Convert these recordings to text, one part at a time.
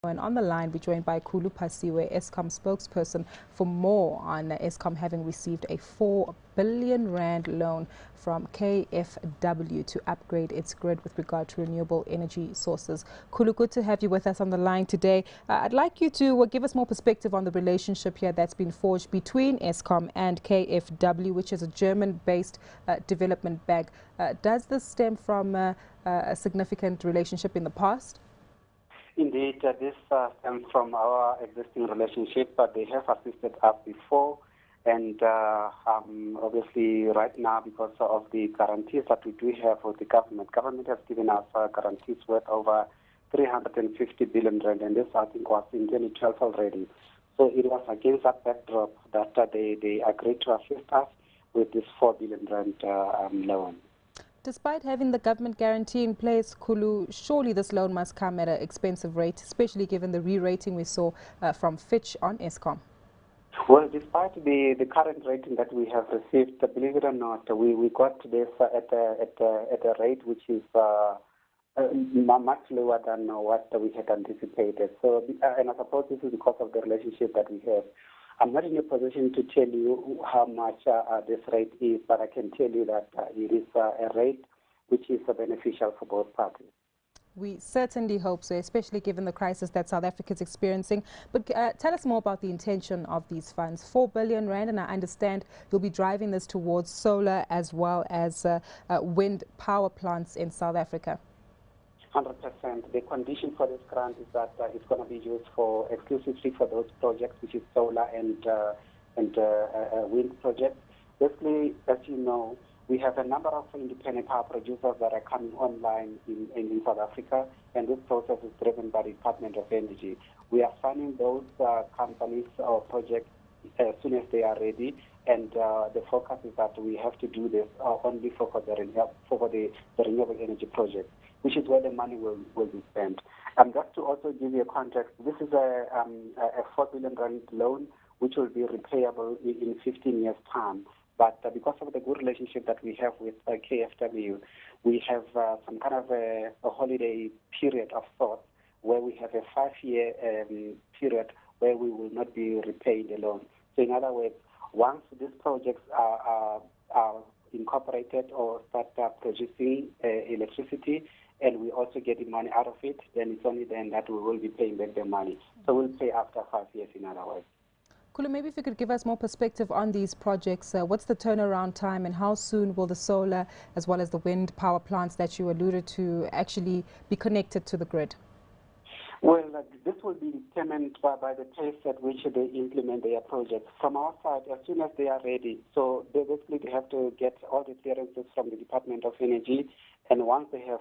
And on the line, we're joined by Khulu Phasiwe, Eskom spokesperson, for more on Eskom having received a R4 billion loan from KfW to upgrade its grid with regard to renewable energy sources. Khulu, good to have you with us on the line today. I'd like you to give us more perspective on the relationship here that's been forged between Eskom and KfW, which is a German-based development bank. Does this stem from a significant relationship in the past? Indeed, this stems from our existing relationship, but they have assisted us before. And obviously right now, because of the guarantees that we do have with the government has given us guarantees worth over 350 billion rand, and this I think was in 2012 already. So it was against that backdrop that they agreed to assist us with this R4 billion loan. Despite having the government guarantee in place, Khulu, surely this loan must come at an expensive rate, especially given the re-rating we saw from Fitch on Eskom. Well, despite the current rating that we have received, believe it or not, we got this at a rate which is much lower than what we had anticipated. So, and I suppose this is because of the relationship that we have. I'm not in a position to tell you how much this rate is, but I can tell you that it is a rate which is beneficial for both parties. We certainly hope so, especially given the crisis that South Africa is experiencing. But tell us more about the intention of these funds. R4 billion, and I understand you'll be driving this towards solar as well as wind power plants in South Africa. 100%. The condition for this grant is that it's going to be used exclusively for those projects, which is solar and wind projects. Basically, as you know, we have a number of independent power producers that are coming online in South Africa, and this process is driven by the Department of Energy. We are signing those companies or projects as soon as they are ready, and the focus is that we have to do this only for the renewable energy projects, which is where the money will be spent. Just to also give you a context, this is a R4 billion loan, which will be repayable in 15 years' time. But because of the good relationship that we have with KfW, we have some kind of a holiday period of sorts, where we have a 5-year period where we will not be repaying the loan. So in other words, once these projects are incorporated or start producing electricity, and we also get the money out of it, then it's only then that we will be paying back the money. So we'll pay after 5 years, in other words. Khulu, maybe if you could give us more perspective on these projects. What's the turnaround time, and how soon will the solar as well as the wind power plants that you alluded to actually be connected to the grid? Well, this will be determined by the pace at which they implement their projects. From our side, as soon as they are ready, so they have to get all the clearances from the Department of Energy, and once they have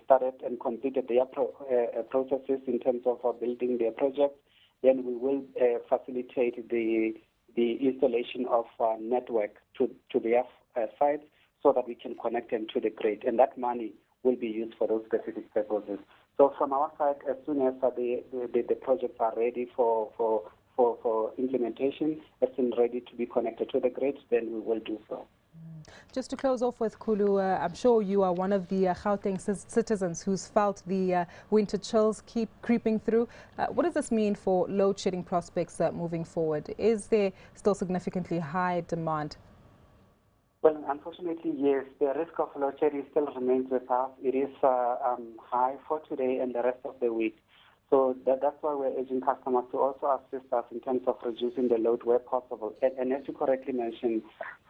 started and completed their processes in terms of building their projects, then we will facilitate the installation of network to their sites so that we can connect them to the grid, and that money will be used for those specific purposes. So from our side, as soon as the projects are ready for implementation, as soon ready to be connected to the grid, then we will do so. Just to close off with Khulu, I'm sure you are one of the Gauteng citizens who's felt the winter chills keep creeping through. What does this mean for load shedding prospects moving forward? Is there still significantly high demand? Well, unfortunately, yes. The risk of load shedding still remains with us. It is high for today and the rest of the week. So that's why we're urging customers to also assist us in terms of reducing the load where possible. And as you correctly mentioned,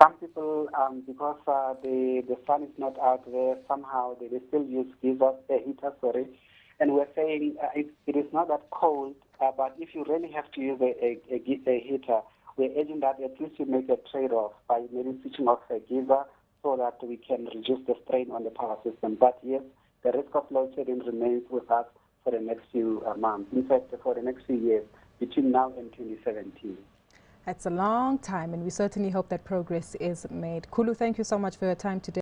some people, because the sun is not out there, somehow they still use heaters, and we're saying it is not that cold, but if you really have to use a heater, we're urging that at least you make a trade-off by maybe switching off a geyser so that we can reduce the strain on the power system. But yes, the risk of load shedding remains with us for the next few months. In fact, for the next few years, between now and 2017. That's a long time, and we certainly hope that progress is made. Khulu, thank you so much for your time today.